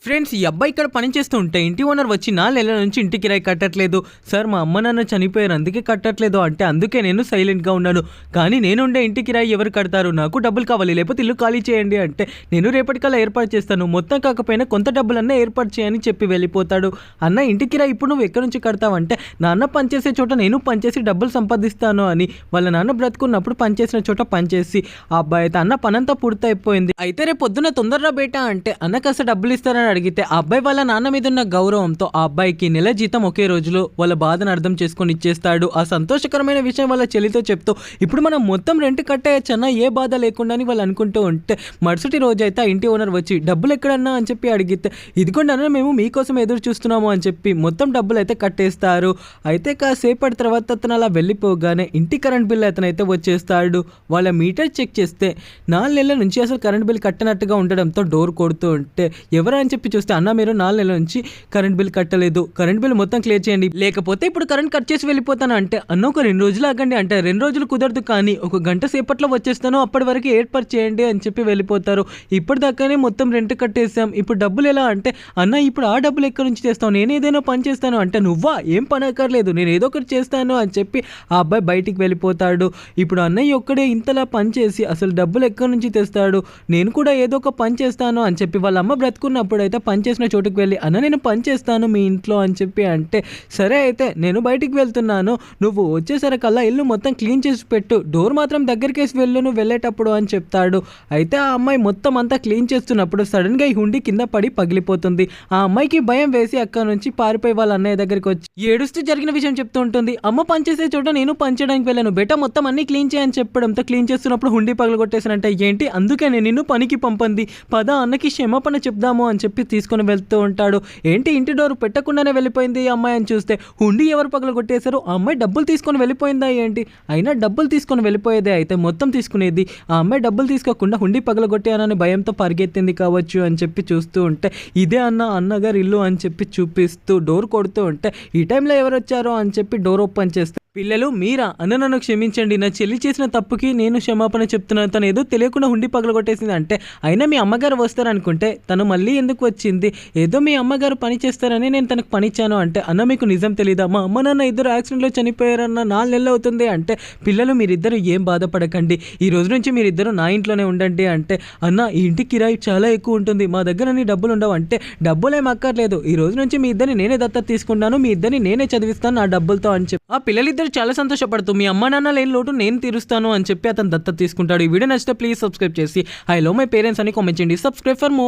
Friends, ఈ అబ్బాయి ఇక్కడ పని చేస్తూ ఉంటే ఇంటి ఓనర్ వచ్చి 4 నెలల నుంచి ఇంటి కిరాయి కట్టట్లేదు. సార్, మా అమ్మ నాన్న చనిపోయారు, అందుకే కట్టట్లేదు అంటే అందుకే నేను సైలెంట్గా ఉన్నాను. కానీ నేనుండే ఇంటి కిరాయి ఎవరు కడతారు? నాకు డబ్బులు కావాలి, లేకపోతే ఇల్లు ఖాళీ చేయండి అంటే నేను రేపటికల్లా ఏర్పాటు చేస్తాను, మొత్తం కాకపోయినా కొంత డబ్బులన్నా ఏర్పాటు చేయని చెప్పి వెళ్ళిపోతాడు. అన్న, ఇంటి కిరాయి ఇప్పుడు నువ్వు ఎక్కడి నుంచి కడతావంటే నాన్న పనిచేసే చోట నేను పనిచేసి డబ్బులు సంపాదిస్తాను అని. వాళ్ళ నాన్న బ్రతుకున్నప్పుడు పనిచేసిన చోట పనిచేసి ఆ అబ్బాయి అయితే అన్న పనంతా పూర్తయిపోయింది, అయితే రేపు పొద్దున్న తొందరగా బేటా అంటే అన్న కాస్త డబ్బులు ఇస్తారని అడిగితే ఆ అబ్బాయి వాళ్ళ నాన్న మీద ఉన్న గౌరవంతో ఆ అబ్బాయికి నెల జీతం ఒకే రోజులో వాళ్ళ బాధను అర్థం చేసుకొని ఇచ్చేస్తాడు. ఆ సంతోషకరమైన విషయం వాళ్ళ చెల్లితో చెప్తూ ఇప్పుడు మనం మొత్తం రెంట్ కట్టేయచ్చన్నా, ఏ బాధ లేకుండా అని వాళ్ళు అనుకుంటూ ఉంటే మరుసటి రోజు అయితే ఆ ఇంటి ఓనర్ వచ్చి డబ్బులు ఎక్కడన్నా అని చెప్పి అడిగితే ఇదిగోండి అన్న, మేము మీకోసం ఎదురు చూస్తున్నాము అని చెప్పి మొత్తం డబ్బులు అయితే కట్టేస్తారు. అయితే కాసేపటి తర్వాత అతను అలా వెళ్ళిపోగానే ఇంటి కరెంట్ బిల్ అతనైతే వచ్చేస్తాడు. వాళ్ళ మీటర్ చెక్ చేస్తే 4 నెలల నుంచి అసలు కరెంట్ బిల్ కట్టనట్టుగా ఉండడంతో డోర్ కొడుతూ ఉంటే ఎవరా అని చెప్పి చూస్తే అన్న, మీరు 4 నెలల నుంచి కరెంట్ బిల్ కట్టలేదు, కరెంట్ బిల్ మొత్తం క్లియర్ చేయండి, లేకపోతే ఇప్పుడు కరెంట్ కట్ చేసి వెళ్ళిపోతాను అంటే అన్న ఒక 2 రోజులు ఆగండి అంటే 2 రోజులు కుదరదు, కానీ 1 గంట సేపట్లో వచ్చేస్తాను, అప్పటి వరకు ఏర్పాటు చేయండి అని చెప్పి వెళ్ళిపోతారు. ఇప్పటిదాకానే మొత్తం రెంట్ కట్టేసాం, ఇప్పుడు డబ్బులు ఎలా అంటే అన్న ఇప్పుడు ఆ డబ్బులు ఎక్కడి నుంచి చేస్తావు, నేను ఏదైనా పని చేస్తాను అంటే నువ్వా, ఏం పని అక్కర్లేదు, నేను ఏదో ఒకటి చేస్తాను అని చెప్పి ఆ అబ్బాయి బయటికి వెళ్ళిపోతాడు. ఇప్పుడు అన్నయ్య ఒక్కడే ఇంతలా పని చేసి అసలు డబ్బులు ఎక్కడి నుంచి తెస్తాడు, నేను కూడా ఏదో ఒక పని చేస్తాను అని చెప్పి వాళ్ళ అమ్మ బ్రతుకున్నప్పుడు అయితే పని చేసిన చోటుకు వెళ్ళి అన్న నేను పని చేస్తాను మీ ఇంట్లో అని చెప్పి అంటే సరే అయితే నేను బయటికి వెళ్తున్నాను, నువ్వు వచ్చేసరికల్లా ఇల్లు మొత్తం క్లీన్ చేసి పెట్టు, డోర్ మాత్రం దగ్గరికేసి వెళ్ళు నువ్వు వెళ్ళేటప్పుడు అని చెప్తాడు. అయితే ఆ అమ్మాయి మొత్తం అంతా క్లీన్ చేస్తున్నప్పుడు సడన్గా ఈ హుండీ కింద పడి పగిలిపోతుంది. ఆ అమ్మాయికి భయం వేసి అక్కడ నుంచి పారిపోయి వాళ్ళ అన్నయ్య దగ్గరికి వచ్చి ఏడుస్తూ జరిగిన విషయం చెప్తూ ఉంటుంది. అమ్మ పనిచేసే చోట నేను పనిచేయడానికి వెళ్ళాను, బేటా మొత్తం అన్ని క్లీన్ చేయని చెప్పడంతో క్లీన్ చేస్తున్నప్పుడు హుండీ పగలగొట్టేసానంటే ఏంటి, అందుకే నేను నిన్ను పనికి పంపింది, పద అన్నకి క్షమాపణ చెప్దాము అని చెప్పి తీసుకొని వెళ్తూ ఉంటాడు. ఏంటి ఇంటి డోర్ పెట్టకుండానే వెళ్ళిపోయింది ఈ అమ్మాయి అని చూస్తే హుండీ ఎవరు పగలగొట్టేశారు, ఆ అమ్మాయి డబ్బులు తీసుకొని వెళ్ళిపోయిందా ఏంటి, అయినా డబ్బులు తీసుకొని వెళ్ళిపోయేదే అయితే మొత్తం తీసుకునేది, ఆ అమ్మాయి డబ్బులు తీసుకోకుండా హుండీ పగలగొట్టానని భయంతో పరిగెత్తింది కావచ్చు అని చెప్పి చూస్తూ ఉంటే ఇదే అన్నగారు ఇల్లు అని చెప్పి చూపిస్తూ డోర్ కొడుతూ ఉంటే ఈ టైంలో ఎవరు వచ్చారో అని చెప్పి డోర్ ఓపెన్ చేస్తే పిల్లలు మీరా అన్న, నన్ను క్షమించండి, నా చెల్లి చేసిన తప్పుకి నేను క్షమాపణ చెప్తున్నాను, తను ఏదో తెలియకుండా హుండీ పగలగొట్టేసింది అంటే అయినా మీ అమ్మగారు వస్తారనుకుంటే తను మళ్ళీ ఎందుకు వచ్చింది, ఏదో మీ అమ్మగారు పని చేస్తారని నేను తనకు పనిచ్చాను అంటే అన్న మీకు నిజం తెలీదా, మా అమ్మ నాన్న ఇద్దరు యాక్సిడెంట్లో చనిపోయారన్న 4 నెలలు అవుతుంది అంటే పిల్లలు మీరిద్దరు ఏం బాధపడకండి, ఈ రోజు నుంచి మీరిద్దరు నా ఇంట్లోనే ఉండండి అంటే అన్న ఈ ఇంటి కిరాయి చాలా ఎక్కువ ఉంటుంది, మా దగ్గర అన్ని డబ్బులు ఉండవు అంటే డబ్బులేం అక్కర్లేదు, ఈ రోజు నుంచి మీ ఇద్దరిని నేనే దత్తత తీసుకున్నాను, మీ ఇద్దరిని నేనే చదివిస్తాను ఆ డబ్బులతో అని చెప్పి ఆ పిల్లలిద్దరు చాలా సంతోషపడుతూ మీ అమ్మ నాన్న లేని లోటు నేను తీరుస్తాను అని చెప్పి అతను దత్తత తీసుకుంటాడు. ఈ వీడియో నచ్చితే ప్లీజ్ సబ్స్క్రైబ్ చేసి ఐ లవ్ మై పేరెంట్స్ అని కామెంట్ చేయండి. Subscribe for more.